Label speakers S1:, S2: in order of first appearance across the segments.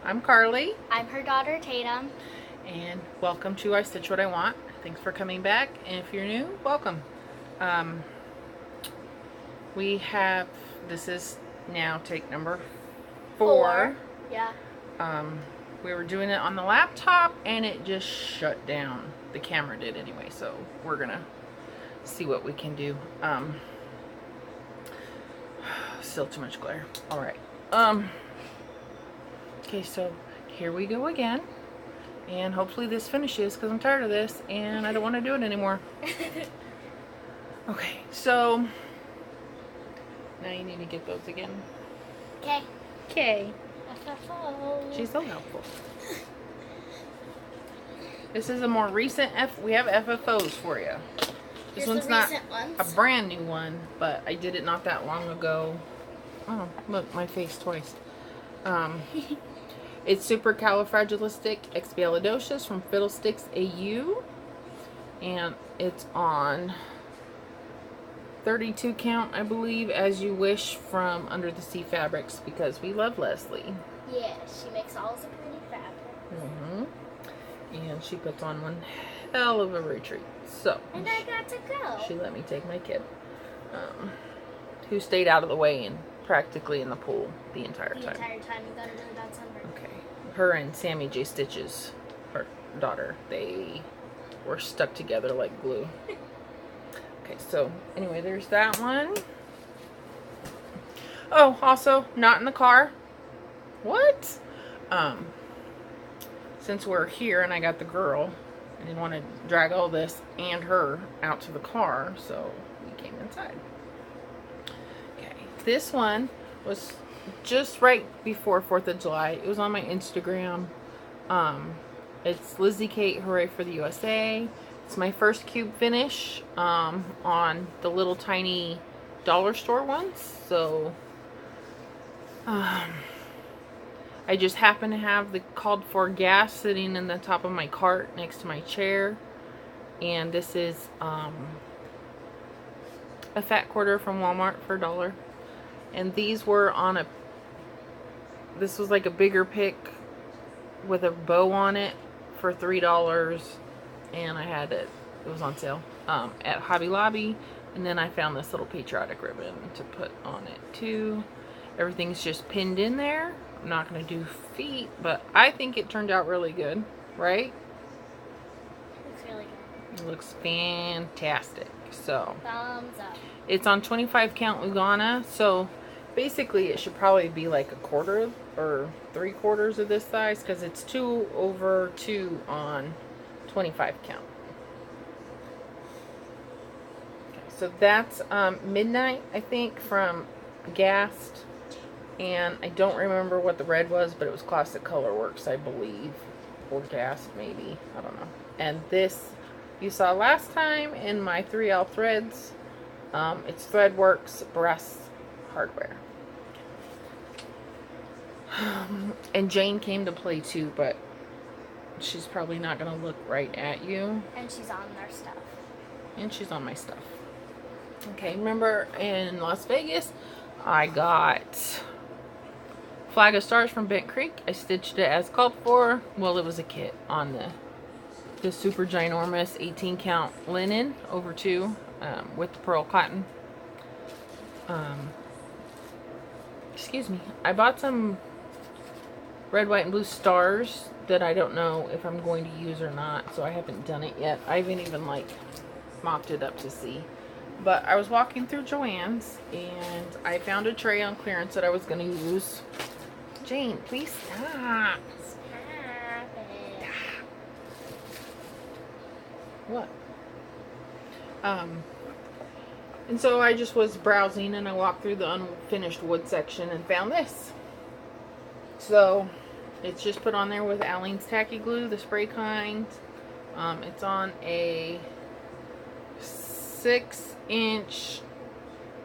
S1: I'm Carly,
S2: I'm her daughter, Tatum.
S1: and welcome to I Stitch What I Want. Thanks for coming back, and if you're new, welcome. This is now take number 4.
S2: Yeah.
S1: We were doing it on the laptop, and it just shut down. The camera did anyway, so we're gonna see what we can do. Still too much glare. All right. Okay, so here we go again. And hopefully this finishes because I'm tired of this and I don't want to do it anymore. Okay, so now you need to get those again.
S2: Okay.
S1: Okay.
S2: FFOs.
S1: She's so helpful. This is a more recent we have FFOs for you. This one's not a brand new one, but I did it not that long ago. Oh, look, my face twice. It's Supercalifragilisticexpialidocious from Fiddlesticks AU, and it's on 32 count, I believe, As You Wish from Under the Sea Fabrics, because we love Leslie.
S2: Yeah, she makes all the pretty fabrics.
S1: And she puts on one hell of a retreat. So,
S2: and I got to go.
S1: She let me take my kid, who stayed out of the way and practically in the pool the entire time.
S2: The entire time you got to really bad sunburn.
S1: Okay. Her and Sammy J. Stitch's, her daughter, they were stuck together like glue. Okay, so anyway, there's that one. Oh, also, not in the car. What? Since we're here and I got the girl, I didn't want to drag all this and her out to the car, so we came inside. Okay, this one was just right before 4th of July. It was on my Instagram. It's Lizzie Kate, Hooray for the USA. It's my first cube finish on the little tiny dollar store ones. So I just happen to have the called for gas sitting in the top of my cart next to my chair. And this is a fat quarter from Walmart for $1. And these were on this was like a bigger pick with a bow on it for $3. And I had it was on sale at Hobby Lobby. And then I found this little patriotic ribbon to put on it too. Everything's just pinned in there. I'm not going to do feet, but I think it turned out really good, right?
S2: Looks really good.
S1: It looks fantastic. So
S2: thumbs up.
S1: It's on 25 count Lugana, so basically it should probably be like a quarter or 3/4 of this size, because it's 2/2 on 25 count. Okay, so that's Midnight, I think, from Gast. And I don't remember what the red was, but it was Classic Colorworks, I believe. Or Gast, maybe. I don't know. And this you saw last time in my 3L threads. It's Threadworks Brass Hardware. And Jane came to play too, but she's probably not going to look right at you.
S2: And she's on their stuff.
S1: And she's on my stuff. Okay, remember in Las Vegas, I got Flag of Stars from Bent Creek. I stitched it as called for. Well, it was a kit on the super ginormous 18 count linen over 2 with the pearl cotton. Excuse me. I bought some red, white, and blue stars that I don't know if I'm going to use or not, so I haven't done it yet. I haven't even like mopped it up to see. But I was walking through Joann's and I found a tray on clearance that I was going to use. Jane, please stop.
S2: Stop it.
S1: What? And so I just was browsing and I walked through the unfinished wood section and found this. So it's just put on there with Aleene's tacky glue, the spray kind. It's on a 6-inch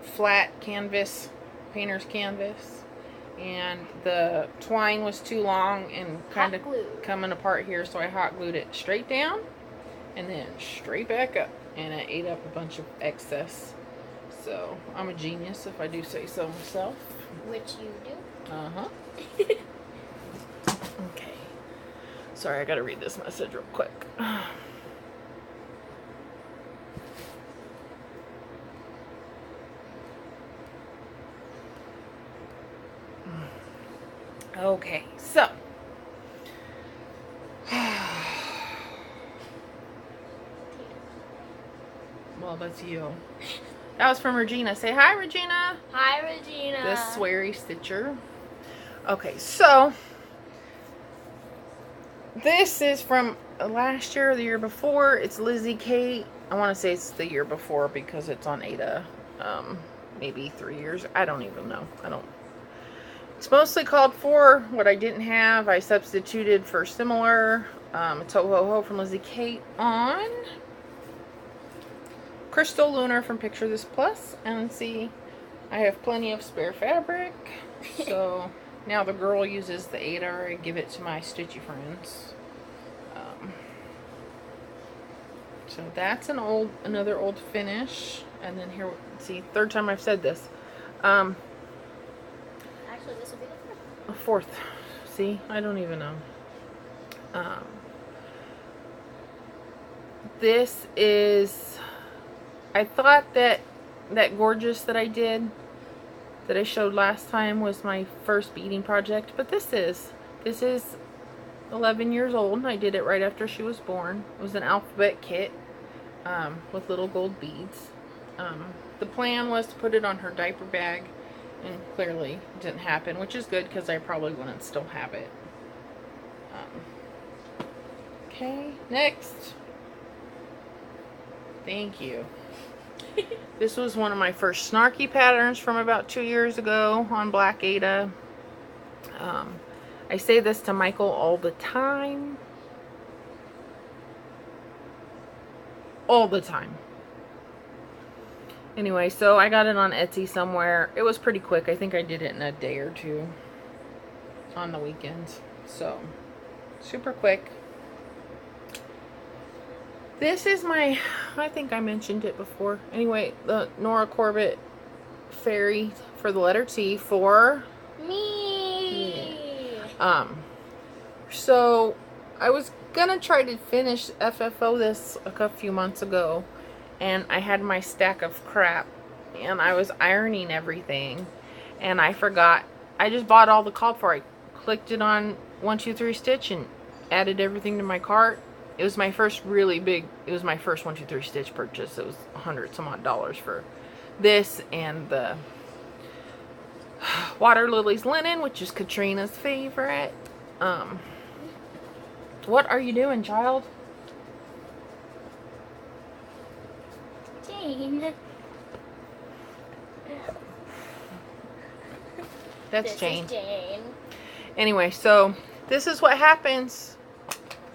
S1: flat canvas, painter's canvas, and the twine was too long and kind of coming apart here, so I hot glued it straight down and then straight back up, and it ate up a bunch of excess. So I'm a genius, if I do say so myself.
S2: Which you do.
S1: Uh-huh. Sorry, I gotta read this message real quick. Okay, so well, that's you. That was from Regina. Say hi, Regina.
S2: Hi, Regina.
S1: The sweary stitcher. Okay, so this is from last year or the year before. It's Lizzie Kate. I want to say it's the year before because it's on Ada. Maybe 3 years. I don't even know. It's mostly called for what I didn't have. I substituted for similar. It's Ho Ho Ho from Lizzie Kate on Crystal Lunar from Picture This Plus. And see, I have plenty of spare fabric. So now the girl uses the Ada. I give it to my stitchy friends. So that's another old finish. And then here, see, third time I've said this.
S2: Actually, this will be the
S1: fourth. See, I don't even know. This is, I thought that gorgeous that I did, that I showed last time, was my first beading project, but this is 11 years old. I did it right after she was born. It was an alphabet kit with little gold beads. The plan was to put it on her diaper bag, and clearly it didn't happen, which is good because I probably wouldn't still have it. Okay, next. Thank you. This was one of my first snarky patterns from about 2 years ago on Black Ada. I say this to Michael all the time. All the time. Anyway, so I got it on Etsy somewhere. It was pretty quick. I think I did it in a day or two on the weekends. So, super quick. This is my, I think I mentioned it before. Anyway, the Nora Corbett fairy for the letter T for
S2: me.
S1: Yeah. So I was gonna try to finish FFO this a few months ago, and I had my stack of crap, and I was ironing everything, and I forgot. I just bought all the called for. I clicked it on 1, 2, 3 stitch and added everything to my cart. It was my first really big, it was my first 1, 2, 3 stitch purchase. It was $100 some odd for this and the Water Lilies linen, which is Katrina's favorite. What are you doing, child?
S2: Jane.
S1: That's
S2: This
S1: Jane.
S2: is Jane.
S1: Anyway, so this is what happens.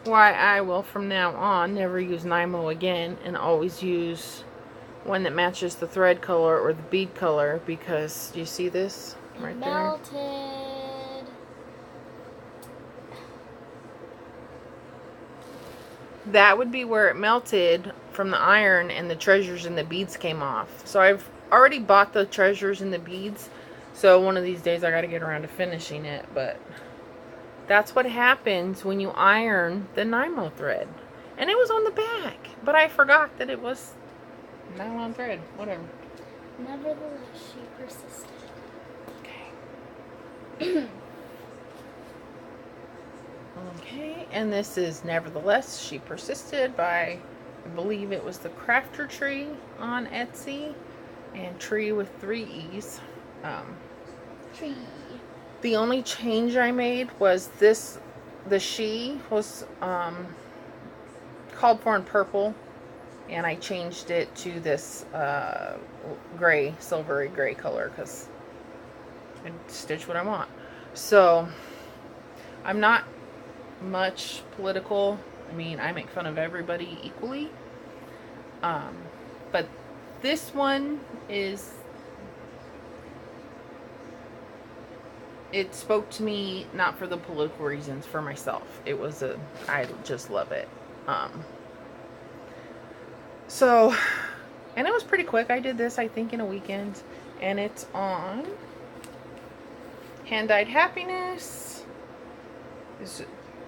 S1: Why I will from now on never use Nymo again and always use one that matches the thread color or the bead color, because do you see this right there?
S2: Melted.
S1: That would be where it melted from the iron and the treasures and the beads came off. So I've already bought the treasures and the beads, so one of these days I got to get around to finishing it, but that's what happens when you iron the Nymo thread. And it was on the back, but I forgot that it was nylon thread. Whatever.
S2: Nevertheless, she persisted.
S1: Okay. Okay, and this is Nevertheless She Persisted by, I believe it was the Crafter Tree on Etsy, and tree with 3 E's.
S2: Tree.
S1: The only change I made was this, the she was called for in purple, and I changed it to this gray, silvery gray color, because I can stitch what I want. So I'm not much political. I mean, I make fun of everybody equally, but this one is, it spoke to me not for the political reasons, for myself. It was I just love it. So, and it was pretty quick. I did this, I think, in a weekend, and it's on Hand Dyed Happiness.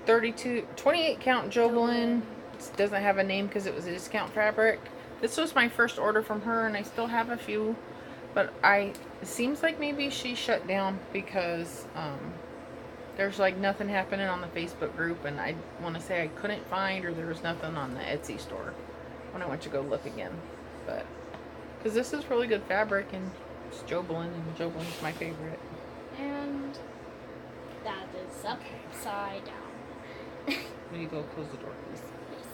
S1: 28 count Jobelin. It doesn't have a name because it was a discount fabric. This was my first order from her, and I still have a few, but it seems like maybe she shut down because there's like nothing happening on the Facebook group, and I want to say I couldn't find, or there was nothing on the Etsy store when I went to go look again. But because this is really good fabric, and it's Jobelin, and Jobelin's my favorite.
S2: And that is upside down.
S1: Will you go close the door, please?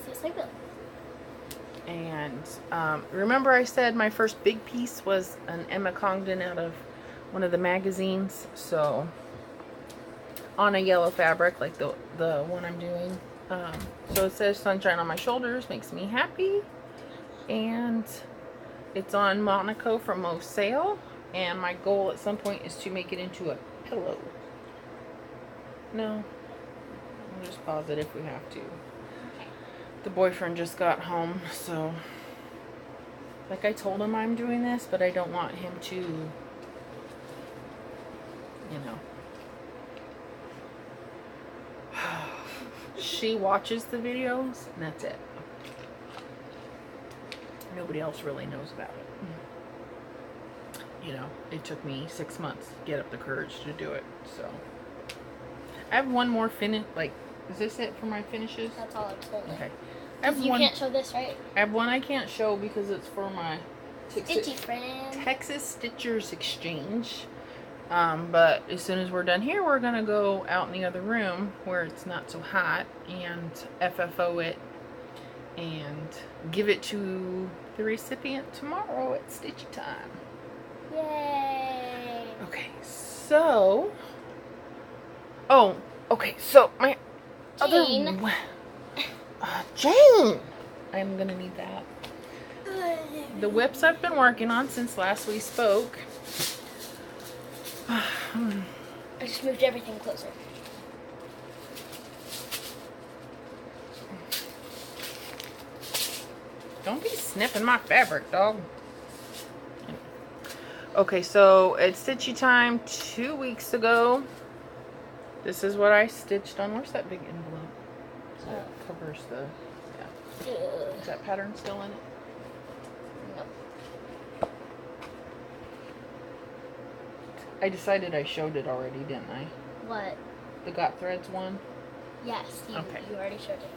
S2: Yes, I will.
S1: And remember I said my first big piece was an Emma Congdon out of one of the magazines, so on a yellow fabric like the one I'm doing. So it says sunshine on my shoulders, makes me happy, and it's on Monaco from Mo Sale, and my goal at some point is to make it into a pillow. No, we'll just pause it if we have to. The boyfriend just got home, so like I told him I'm doing this, but I don't want him to, you know. She watches the videos, and that's it. Nobody else really knows about it. You know, it took me 6 months to get up the courage to do it, so. I have one more finish, like, is this it for my finishes?
S2: That's all I told you.
S1: Okay.
S2: You can't show this, right?
S1: I have one I can't show because it's for my
S2: Stitchy friend.
S1: Texas Stitchers Exchange. But as soon as we're done here, we're going to go out in the other room where it's not so hot and FFO it and give it to the recipient tomorrow at Stitchy time.
S2: Yay!
S1: Okay, so... Oh, okay, so my
S2: Jane.
S1: other... Jane! I'm gonna need that. The whips I've been working on since last we spoke.
S2: I just moved everything closer.
S1: Don't be sniffing my fabric, dog. Okay, so at Stitchy time 2 weeks ago, this is what I stitched on. Where's that big envelope? That covers the, yeah. Is that pattern still in it?
S2: Nope.
S1: I decided I showed it already, didn't I?
S2: What?
S1: The Got Threads one?
S2: Yes, you already showed it.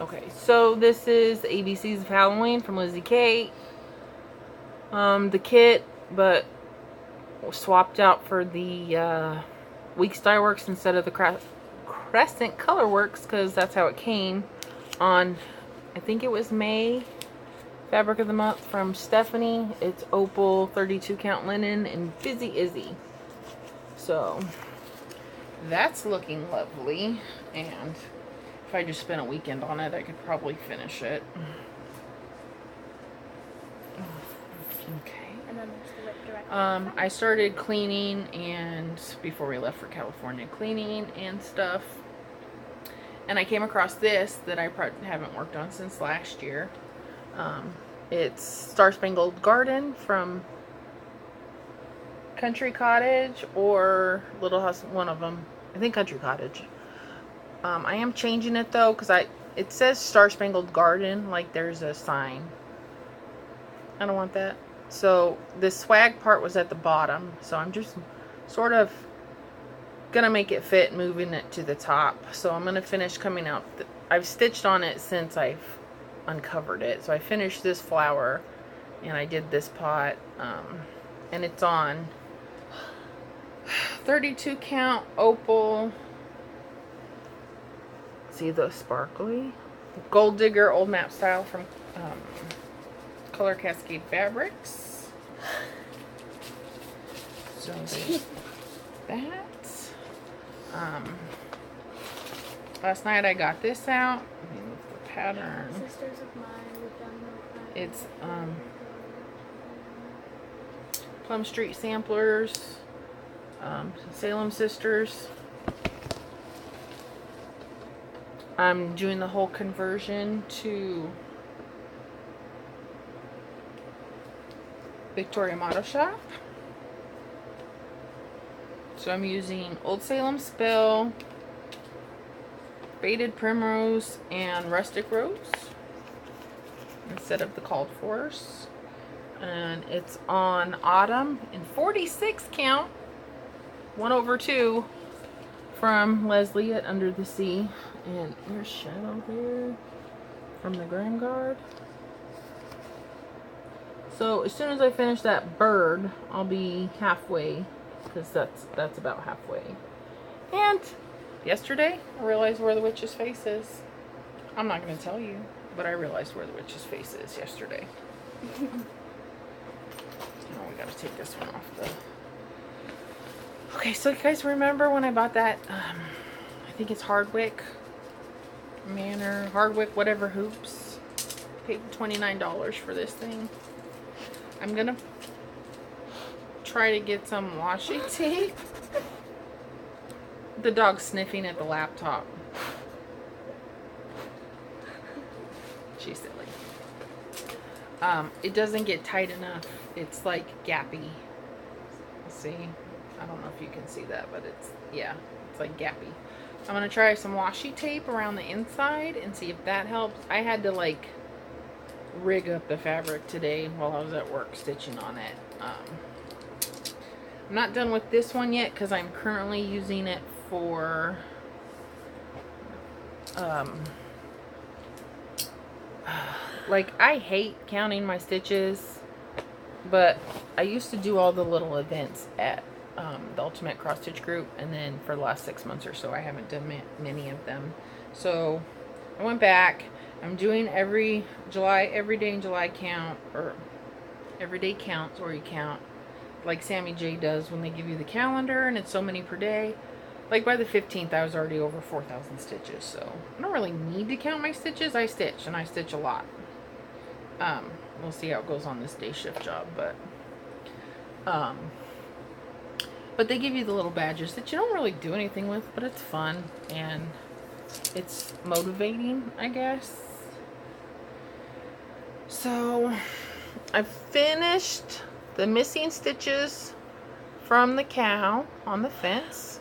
S1: Okay, so this is ABCs of Halloween from Lizzie Kate. The kit, but swapped out for the Weeks Dye Works instead of the Crescent Color Works, because that's how it came on, I think it was May. Fabric of the Month from Stephanie. It's Opal 32 count linen and Busy Izzy. So that's looking lovely, and if I just spent a weekend on it, I could probably finish it. Okay.
S2: And then there's the rip direct.
S1: I started cleaning, and before we left for California, cleaning and stuff. And I came across this that I probably haven't worked on since last year. It's Star Spangled Garden from Country Cottage or Little House, one of them. I think Country Cottage. I am changing it though, because it says Star Spangled Garden like there's a sign. I don't want that. So the swag part was at the bottom, so I'm just sort of gonna make it fit, moving it to the top. So I'm gonna finish coming out. I've stitched on it since I've uncovered it. So I finished this flower, and I did this pot, and it's on 32 count opal. See the sparkly Gold Digger Old Map Style from Color Cascade Fabrics. So there's that. Last night I got this out. Let me move the pattern.
S2: Sisters of mine, we've done that.
S1: It's Plum Street Samplers, Salem Sisters. I'm doing the whole conversion to Victoria Motto Shop. So I'm using Old Salem Spill, Faded Primrose and Rustic Rose instead of the called fors. And it's on Autumn in 46 count. 1/2 from Leslie at Under the Sea. And there's Shadow there from the Grand Guard. So as soon as I finish that bird, I'll be halfway, because that's about halfway. And yesterday, I realized where the witch's face is. I'm not going to tell you, but I realized where the witch's face is yesterday. Oh, we got to take this one off the... Okay, so you guys remember when I bought that, I think it's Hardwick Manor, Hardwick whatever hoops. Paid $29 for this thing. I'm gonna try to get some washi tape. The dog's sniffing at the laptop. She's silly. It doesn't get tight enough. It's like gappy. See? I don't know if you can see that, but it's, yeah, it's like gappy. I'm gonna try some washi tape around the inside and see if that helps. I had to like rig up the fabric today while I was at work stitching on it. I'm not done with this one yet because I'm currently using it for like, I hate counting my stitches, but I used to do all the little events at the Ultimate Cross Stitch Group, and then for the last 6 months or so I haven't done many of them. So I went back. I'm doing every day in July count, or every day counts, or you count like Sammy J does when they give you the calendar and it's so many per day. Like by the 15th I was already over 4,000 stitches, so I don't really need to count my stitches. I stitch, and I stitch a lot. We'll see how it goes on this day shift job, but they give you the little badges that you don't really do anything with, but it's fun and it's motivating, I guess. So I finished the missing stitches from the cow on the fence,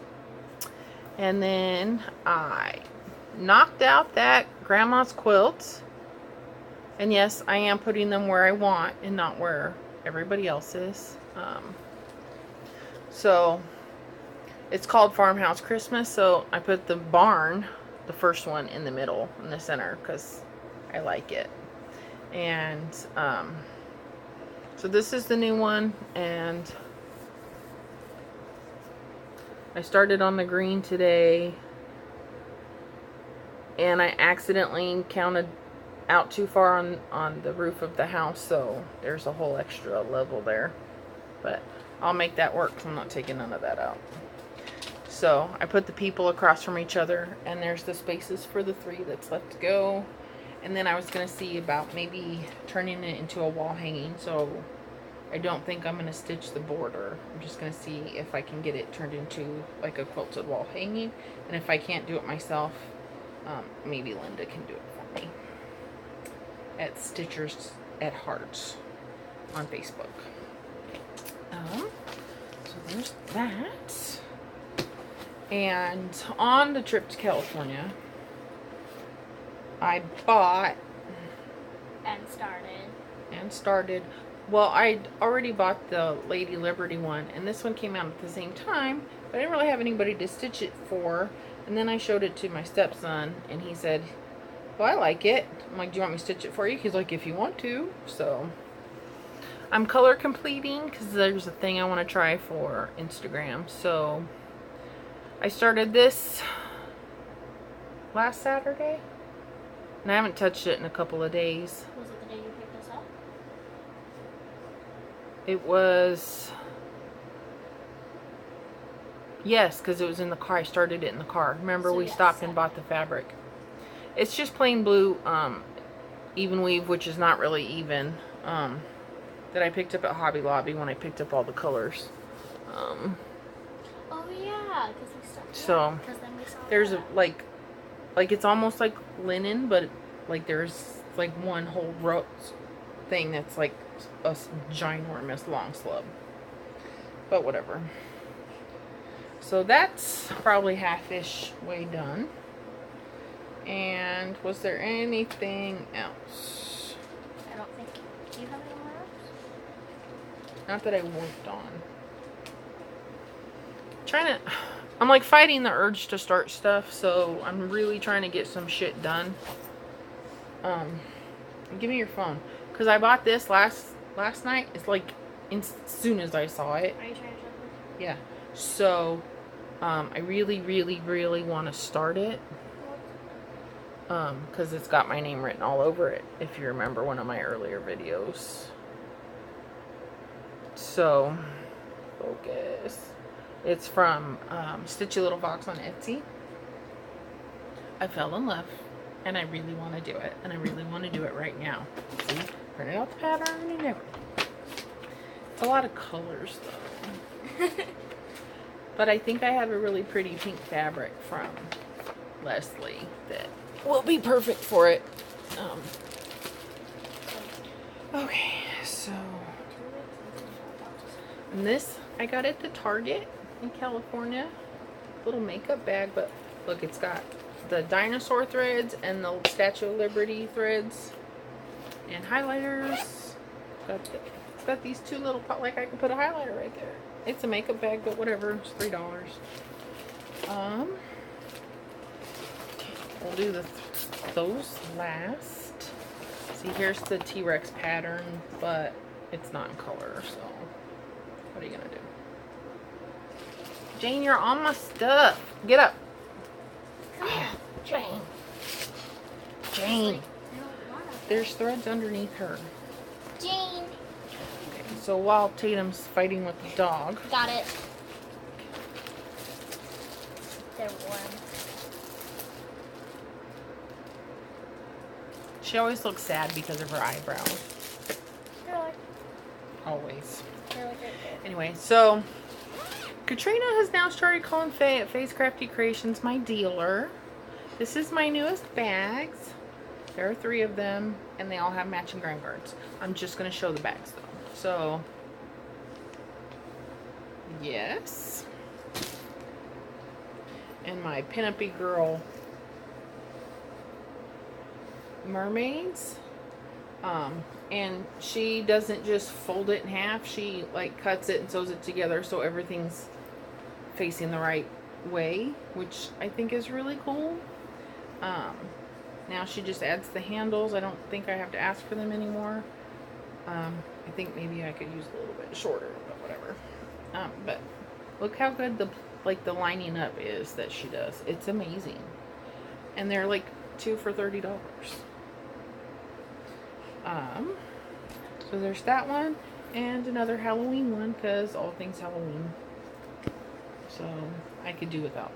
S1: and then I knocked out that grandma's quilt. And yes, I am putting them where I want and not where everybody else is. So it's called Farmhouse Christmas, so I put the barn, the first one, in the middle, in the center, because I like it. And so this is the new one, and I started on the green today, and I accidentally counted out too far on the roof of the house, so there's a whole extra level there, but I'll make that work because I'm not taking none of that out. So I put the people across from each other, and there's the spaces for the 3 that's left to go. And then I was going to see about maybe turning it into a wall hanging, so I don't think I'm going to stitch the border. I'm just going to see if I can get it turned into like a quilted wall hanging, and if I can't do it myself, maybe Linda can do it for me at Stitchers at Hearts on Facebook. So there's that. And on the trip to California, I bought and started. Well, I'd already bought the Lady Liberty one, and this one came out at the same time, but I didn't really have anybody to stitch it for. And then I showed it to my stepson, and he said, well, I like it. I'm like, do you want me to stitch it for you? He's like, if you want to. So I'm color completing because there's a thing I want to try for Instagram. So I started this last Saturday, and I haven't touched it in a couple of days.
S2: Was it the day you picked us up?
S1: It was, yes, because it was in the car. I started it in the car. Remember, so we stopped and bought the fabric. It's just plain blue even weave, which is not really even, that I picked up at Hobby Lobby when I picked up all the colors.
S2: Oh yeah, because we stopped.
S1: So there's a, like it's almost like linen, but like there's like one whole row thing that's like a ginormous long slub. But whatever. So that's probably half-ish way done. And was there anything else?
S2: I don't think. Do you have any more else?
S1: Not that I worked on. I'm like fighting the urge to start stuff, so I'm really trying to get some shit done. Give me your phone, because I bought this last night. It's like as soon as I saw it.
S2: Are you trying to show me?
S1: Yeah. So I really want to start it. Because it's got my name written all over it, if you remember one of my earlier videos. So, focus. It's from Stitchy Little Fox on Etsy. I fell in love, and I really want to do it, and I really want to do it right now. See? Printed out the pattern and everything. It's a lot of colors, though. But I think I have a really pretty pink fabric from Leslie that will be perfect for it. Okay, so and this I got at the Target in California. Little makeup bag, but look, it's got the dinosaur threads and the Statue of Liberty threads and highlighters. It's got these two little, like I can put a highlighter right there. It's a makeup bag, but whatever. It's $3. We'll do those last. See, here's the T-Rex pattern, but it's not in color, so what are you gonna do? Jane, you're on my stuff. Get up.
S2: Come here,
S1: Jane. Jane. There's threads underneath her.
S2: Jane.
S1: Okay, so while Tatum's fighting with the dog.
S2: Got it. They're warm.
S1: She always looks sad because of her eyebrows.
S2: They're like
S1: Always.
S2: right there.
S1: Anyway, so Katrina has now started calling Faye at Faye's Crafty Creations my dealer. This is my newest bags. There are 3 of them, and they all have matching ground guards. I'm just going to show the bags, though. So, yes. And my Pinup-y Girl mermaids. And she doesn't just fold it in half. She, like, cuts it and sews it together so everything's facing the right way, which I think is really cool. Now she just adds the handles. I don't think I have to ask for them anymore. I think maybe I could use a little bit shorter, but whatever. But look how good the lining up is that she does. It's amazing. And they're like 2 for $30. So there's that one and another Halloween one, because all things Halloween. So I could do without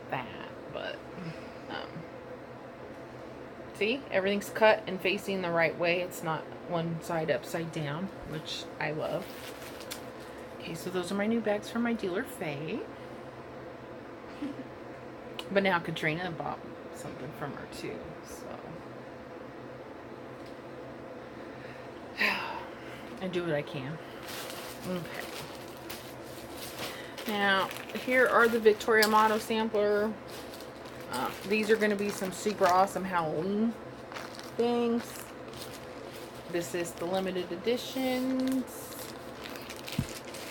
S1: that, but see, everything's cut and facing the right way. It's not one side upside down, which I love. Okay, so those are my new bags from my dealer, Faye. But now Katrina bought something from her too, so I do what I can. Okay. Now, here are the Victoria Motto sampler. These are going to be some super awesome Halloween things. This is the limited editions.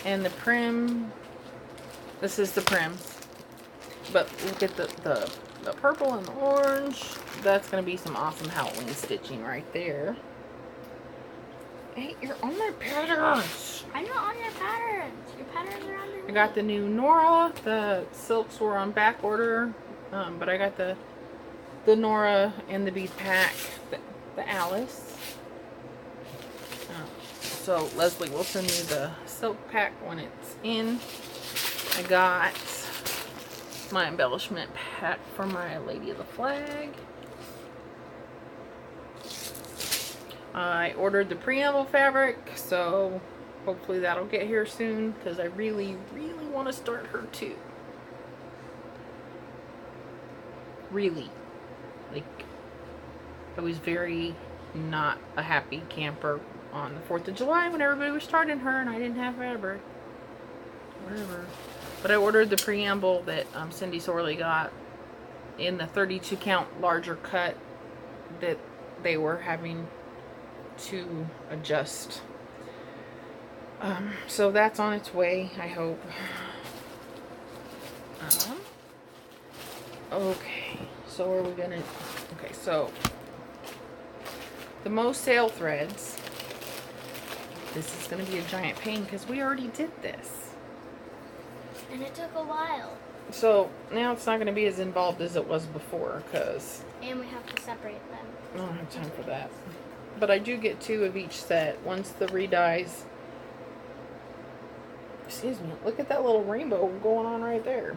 S1: And the Prim. This is the Prims. But look at the purple and the orange. That's going to be some awesome Halloween stitching right there. Hey, you're on my patterns.
S2: I'm not on your patterns. Your patterns are under.
S1: I got the new Nora. The silks were on back order. But I got the Nora and the bead pack, the Alice. So Leslie will send me the silk pack when it's in. I got my embellishment pack for my Lady of the Flag. I ordered the preamble fabric, so hopefully that'll get here soon, because I really want to start her too. Really. Like, I was very not a happy camper on the 4th of July when everybody was starting her and I didn't have fabric. Whatever. But I ordered the preamble that Cindy Sorley got in the 32 count larger cut that they were having to adjust. So that's on its way, I hope. Okay, so are we gonna, okay, so the most sale threads, this is gonna be a giant pain because we already did this.
S2: And it took a while.
S1: So now it's not gonna be as involved as it was before because
S2: And we have to separate them.
S1: I don't have time for that. But I do get 2 of each set. Once the redyes, excuse me, look at that little rainbow going on right there.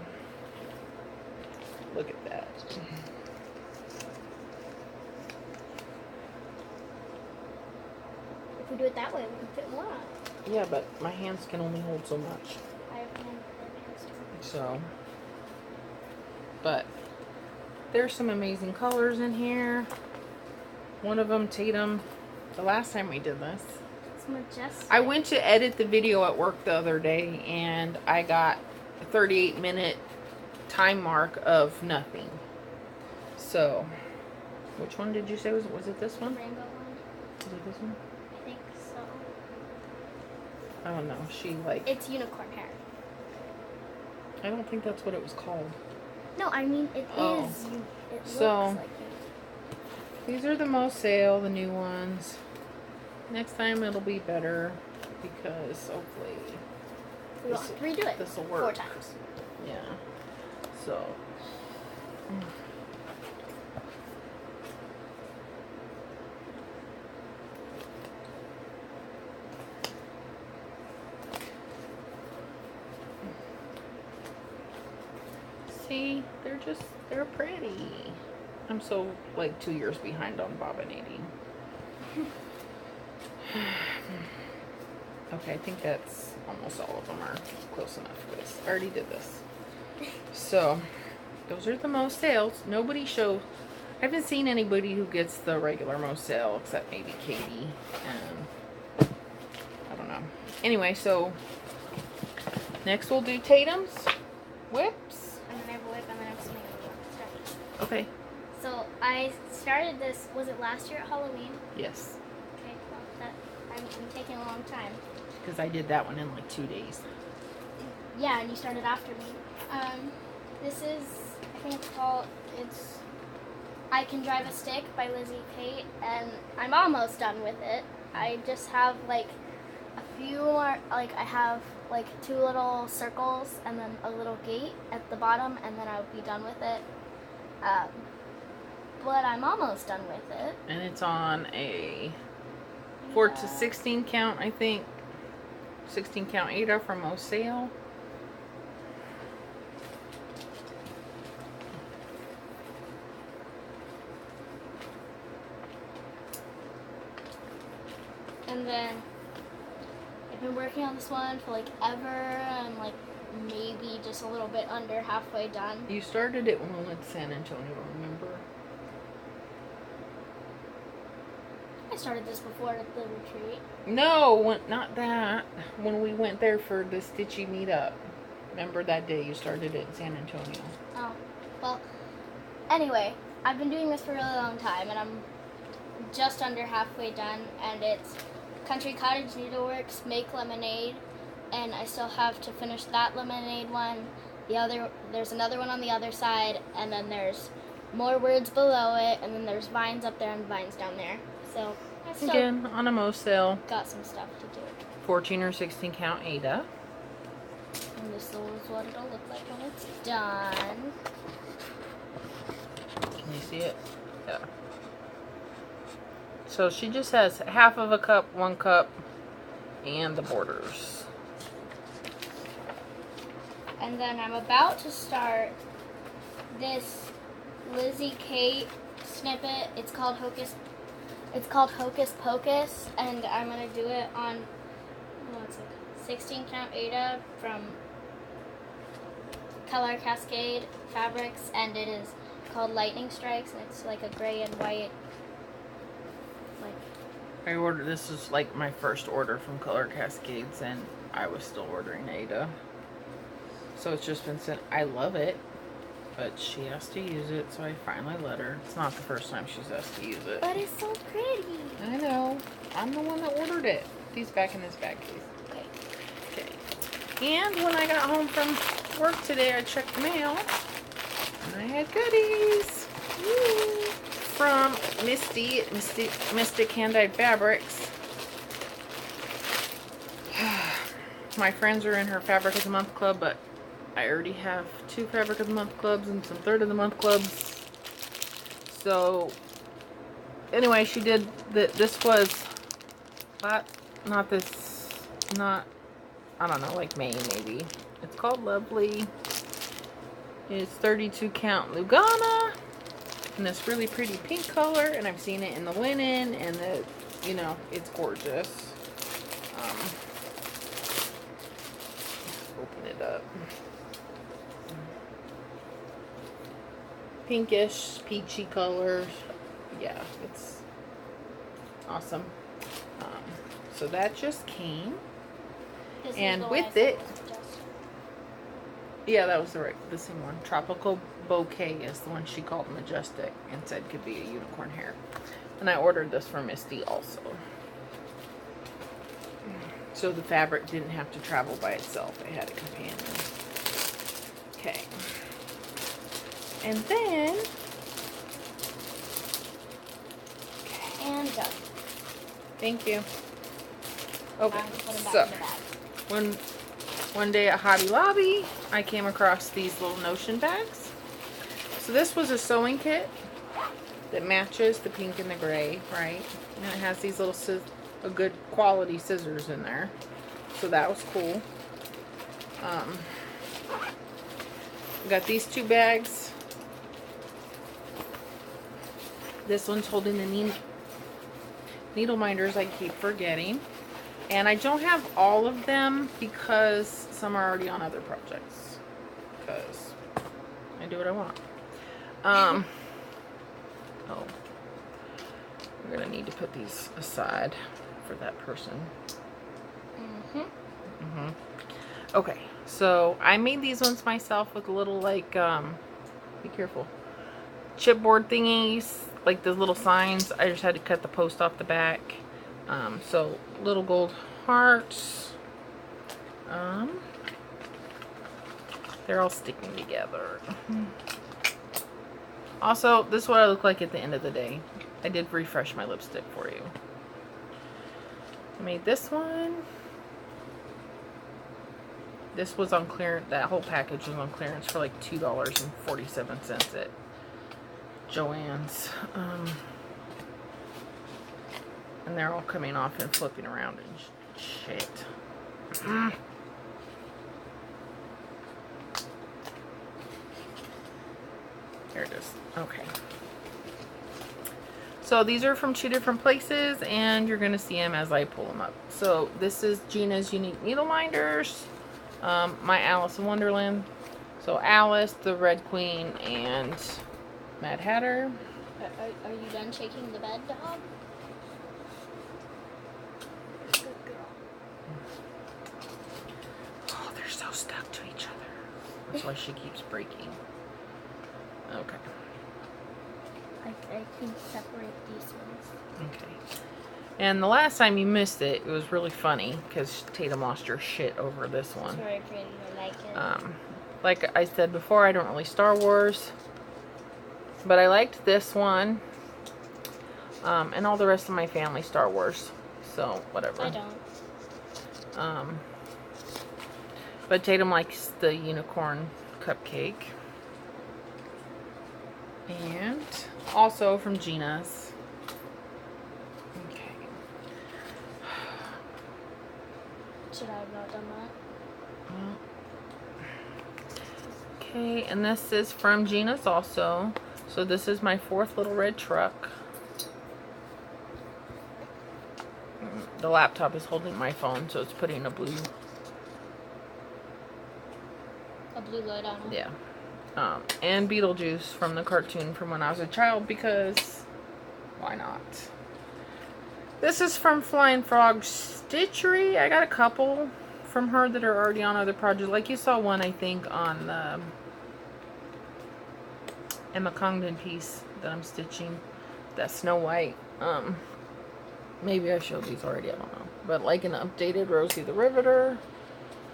S1: Look at that.
S2: If we do it that way, we can fit more on.
S1: Yeah, but my hands can only hold so much.
S2: I have hands too.
S1: So, but there's some amazing colors in here. One of them, Tatum, the last time we did this.
S2: It's majestic.
S1: I went to edit the video at work the other day and I got a 38-minute time mark of nothing. So, which one did you say was it this one?
S2: The rainbow one.
S1: Was it this one?
S2: I think so.
S1: I don't know. She like,
S2: It's unicorn hair.
S1: I don't think that's what it was called.
S2: No, I mean it
S1: Oh.
S2: is. It
S1: So-
S2: looks like it.
S1: These are the most sale, the new ones. Next time it'll be better because hopefully
S2: We will have to redo it
S1: this will
S2: 4
S1: work.
S2: times.
S1: Yeah. So. See, they're pretty. I'm so like 2 years behind on bobbinating. Okay, I think that's almost all of them are close enough because I already did this. So, those are the most sales. Nobody shows. I haven't seen anybody who gets the regular most sale except maybe Katie. And I don't know. Anyway, so next we'll do Tatum's whips.
S2: And then I have a whip and then I have something else.
S1: Okay.
S2: So I started this, was it last year at Halloween?
S1: Yes,
S2: Okay, well, I'm taking a long time.
S1: because I did that one in like 2 days.
S2: Yeah, and you started after me. This is, I think it's I Can Drive a Stick by Lizzie Kate, and I'm almost done with it. I just have like a few more, like I have like 2 little circles and then a little gate at the bottom, and then I'll be done with it. But I'm almost done with it.
S1: And it's on a 4 to 16 count, I think. 16 count Ada from Osale.
S2: And then I've been working on this one for like ever. I'm like maybe just a little bit under halfway done.
S1: You started it when we went to San Antonio, remember?
S2: I started this before at the retreat.
S1: No, not that. When we went there for the Stitchy meetup. Remember that day you started it in San Antonio?
S2: Oh, well, anyway, I've been doing this for a really long time, and I'm just under halfway done, and it's Country Cottage Needleworks Make Lemonade, and I still have to finish that lemonade one. There's another one on the other side, and then there's more words below it, and then there's vines up there and vines down there. So I still
S1: Again, on a most sale.
S2: got some stuff to do.
S1: 14 or 16 count Ada.
S2: And this is what it'll look like when it's done.
S1: Can you see it? Yeah. So she just has half of a cup, 1 cup, and the borders.
S2: And then I'm about to start this Lizzie Kate snippet. It's called Hocus Pocus, and I'm gonna do it on 16 count Ada from Color Cascade Fabrics, and it is called Lightning Strikes, and it's like a gray and white.
S1: I ordered, this is like my first order from Color Cascades, and I was still ordering Ada. So it's just been sent. I love it. but she has to use it, so I finally let her. It's not the first time she's asked to use it.
S2: But it's so pretty.
S1: I know. I'm the one that ordered it. These back in this bag case.
S2: Okay.
S1: Okay. And when I got home from work today, I checked the mail, and I had goodies. Woo. From Mystic Hand-Dyed Fabrics. My friends are in her Fabric of the Month club, but I already have 2 Fabric of the Month clubs and some Third of the Month clubs. So anyway, she did this was not this, not, I don't know, like May maybe. It's called Lovely. It's 32 count Lugana in this really pretty pink color, and I've seen it in the linen, and the, you know, it's gorgeous. Open it up. Pinkish, peachy color. Yeah, it's awesome. So that just came. And with it, yeah, that was the same one. Tropical Bouquet is the one she called Majestic and said could be a unicorn hair. And I ordered this for Misty also. So the fabric didn't have to travel by itself. It had a companion. Okay. And then...
S2: Okay, and done.
S1: Thank you. Okay, so one day at Hobby Lobby, I came across these little Notion bags. So this was a sewing kit that matches the pink and the gray, right? And it has these little a good quality scissors in there, so that was cool. We got these 2 bags. This one's holding the needle minders I keep forgetting, and I don't have all of them because some are already on other projects, because I do what I want. Oh, we're gonna need to put these aside for that person. Okay, so I made these ones myself with a little, like, be careful, chipboard thingies, like the little signs. I just had to cut the post off the back. So little gold hearts. They're all sticking together. Also, this is what I look like at the end of the day. I did refresh my lipstick for you. I made this one. This was on clearance. That whole package was on clearance for like $2.47 at Joann's. And they're all coming off and flipping around and shit. There it is. Okay. So these are from 2 different places, and you're going to see them as I pull them up. So this is Gina's Unique Needle Minders. My Alice in Wonderland. So Alice, the Red Queen, and Mad Hatter.
S2: Are you done shaking the bed, dog? Good girl.
S1: Oh, they're so stuck to each other. That's why she keeps breaking. Okay.
S2: I can separate these ones.
S1: Okay. And the last time you missed it, it was really funny because Tatum lost her shit over this one.
S2: It's very pretty. I like it.
S1: Like I said before, I don't really Star Wars, but I liked this one, and all the rest of my family Star Wars. So whatever.
S2: I don't.
S1: But Tatum likes the unicorn cupcake, and also from Gina's.
S2: Should I have not done that?
S1: Okay, and this is from Gina's also. So this is my 4th little red truck. The laptop is holding my phone, so it's putting a blue
S2: light on it.
S1: Yeah. And Beetlejuice from the cartoon from when I was a child, because why not? This is from Flying Frog Stitchery. I got a couple from her that are already on other projects. Like you saw one, I think, on Emma Congdon piece that I'm stitching. That Snow White. Maybe I showed these already, I don't know. But like an updated Rosie the Riveter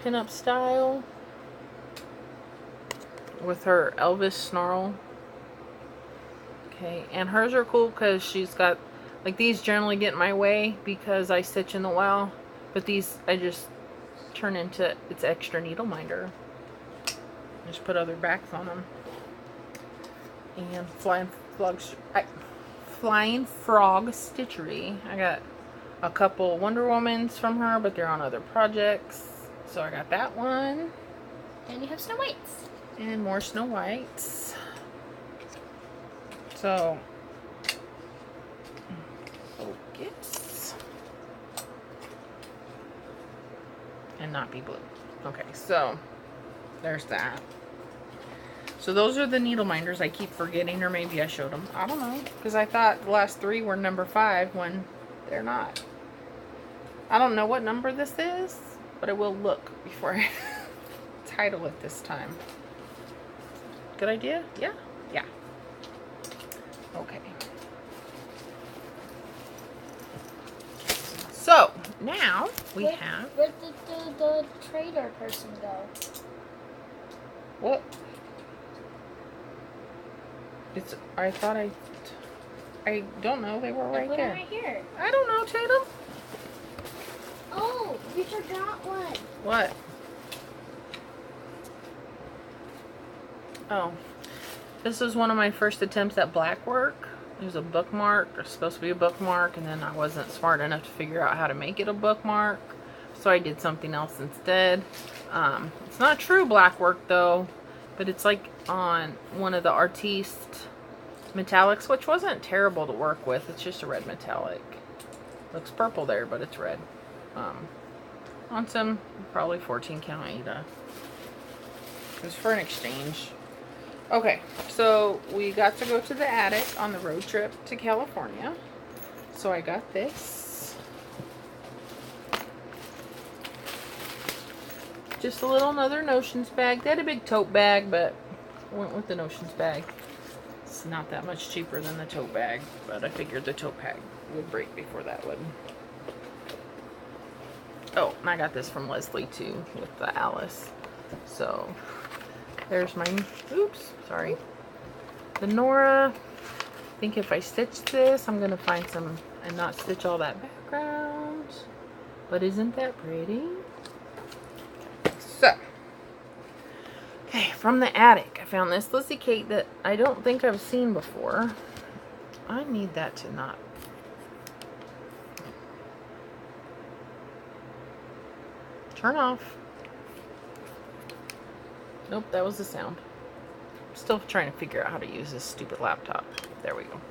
S1: pinup style with her Elvis snarl. Okay, and hers are cool because she's got, like, these generally get in my way because I stitch in the well, but these I just turn into its extra needle minder. Just put other backs on them. And Flying Frog Stitchery. I got a couple Wonder Womans from her, but they're on other projects. So I got that one.
S2: And you have Snow Whites.
S1: And more Snow Whites. So, focus. And not be blue. Okay, so there's that. So those are the needle minders. I keep forgetting, or maybe I showed them. I don't know, because I thought the last 3 were number 5 when they're not. I don't know what number this is, but I will look before I title it this time. Good idea? Yeah? Yeah. Okay. So, now we have...
S2: Where did the trader person go?
S1: What? I thought I don't know. They were right there.
S2: Right here.
S1: I don't know, Tatum.
S2: Oh, we forgot one.
S1: What? Oh. This was one of my first attempts at black work. It was a bookmark. It was supposed to be a bookmark, and then I wasn't smart enough to figure out how to make it a bookmark. So I did something else instead. It's not true black work, though. But it's like on one of the Artiste metallics, which wasn't terrible to work with. It's just a red metallic. Looks purple there, but it's red. On some probably 14 count Aida. It was for an exchange. Okay, so we got to go to the attic on the road trip to California. So I got this. Just a little another Notions bag. They had a big tote bag, but I went with the Notions bag. It's not that much cheaper than the tote bag, but I figured the tote bag would break before that would. Oh, and I got this from Leslie too, with the Alice. So, there's my, oops, sorry. The Nora. I think if I stitch this, I'm going to find some, and not stitch all that background. But isn't that pretty? So, okay, from the attic, I found this Lizzie Kate that I don't think I've seen before. I need that to not. Turn off. Nope, that was the sound. I'm still trying to figure out how to use this stupid laptop. There we go.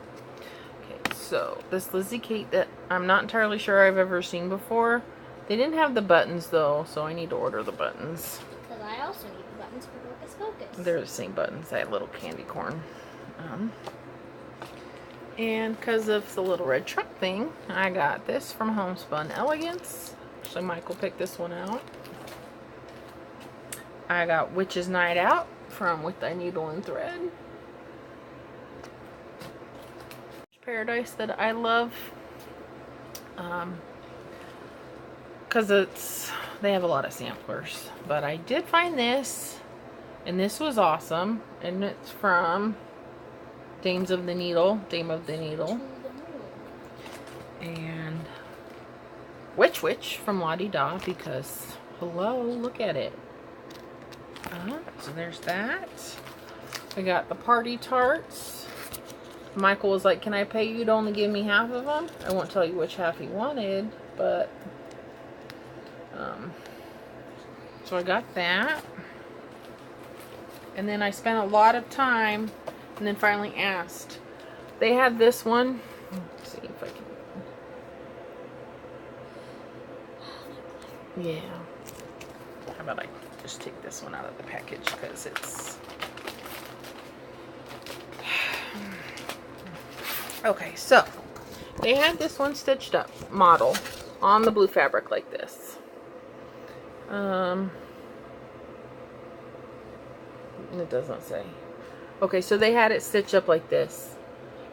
S1: Okay, so this Lizzie Kate that I'm not entirely sure I've ever seen before. They didn't have the buttons though, so I need to order the buttons.
S2: Because I also need the buttons for Focus Focus.
S1: They're the same buttons. They had little candy corn. And because of the little red truck thing, I got this from Homespun Elegance. Actually, Michael picked this one out. I got Witch's Night Out from With Thy Needle and Thread. Paradise that I love. Because they have a lot of samplers. But I did find this, and this was awesome. And it's from Dame of the Needle. And Witch from Lottie Da, because, hello, look at it. So there's that. We got the party tarts. Michael was like, can I pay you to only give me half of them? I won't tell you which half he wanted, but so I got that. And then I spent a lot of time and then finally asked. They had this one. Let's see if I can. Yeah. How about I just take this one out of the package because it's. Okay, so they had this one stitched up model on the blue fabric like this. It doesn't say. Okay, so they had it stitched up like this.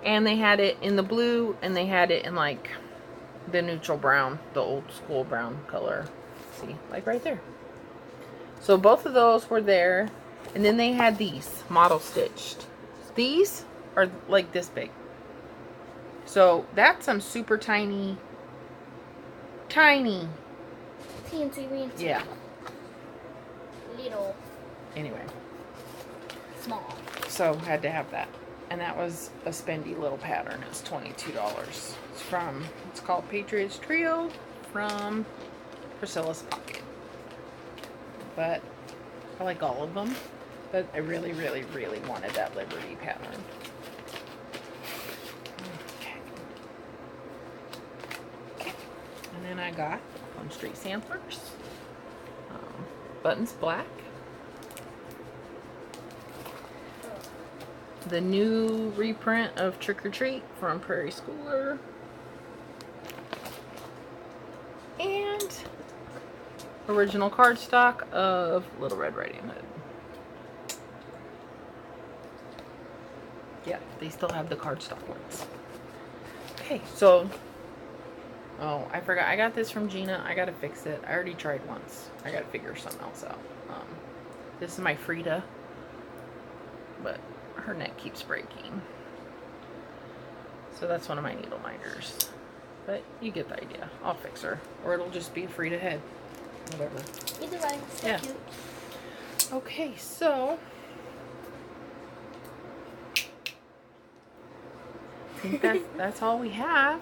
S1: And they had it in the blue, and they had it in like the neutral brown, the old school brown color. See, like right there. So both of those were there. And then they had these model stitched. These are like this big. So that's some super tiny. Teensy weensy. Yeah.
S2: Little.
S1: Anyway.
S2: Small.
S1: So had to have that. And that was a spendy little pattern. It's $22. It's called Patriots Trio from Priscilla's Pocket. But I like all of them. But I really, really, really wanted that Liberty pattern. Okay. And then I got Plum Street Samplers. Buttons black. The new reprint of Trick or Treat from Prairie Schooler. And original cardstock of Little Red Riding Hood. Yeah, they still have the cardstock ones. Okay, so, oh, I forgot. I got this from Gina. I gotta fix it. I already tried once. I gotta figure something else out. This is my Frida, but her neck keeps breaking. So that's one of my needle minders. But you get the idea. I'll fix her. Or it'll just be a Frida head. Whatever.
S2: Either way, so
S1: yeah.
S2: Cute.
S1: Okay, so I think that's all we have.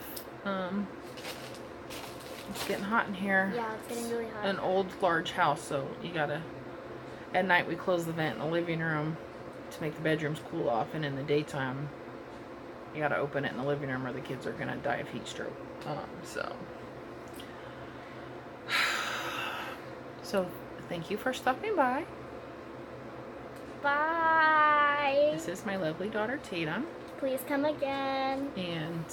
S1: It's getting hot in here.
S2: Yeah, it's getting really hot.
S1: An old large house, so you gotta, at night we close the vent in the living room to make the bedrooms cool off, and in the daytime you gotta open it in the living room or the kids are gonna die of heat stroke. So thank you for stopping by.
S2: Bye.
S1: This is my lovely daughter Tatum.
S2: Please come again.
S1: And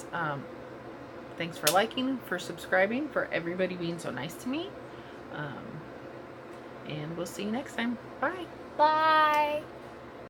S1: thanks for liking, for subscribing, for everybody being so nice to me. And we'll see you next time. Bye.
S2: Bye.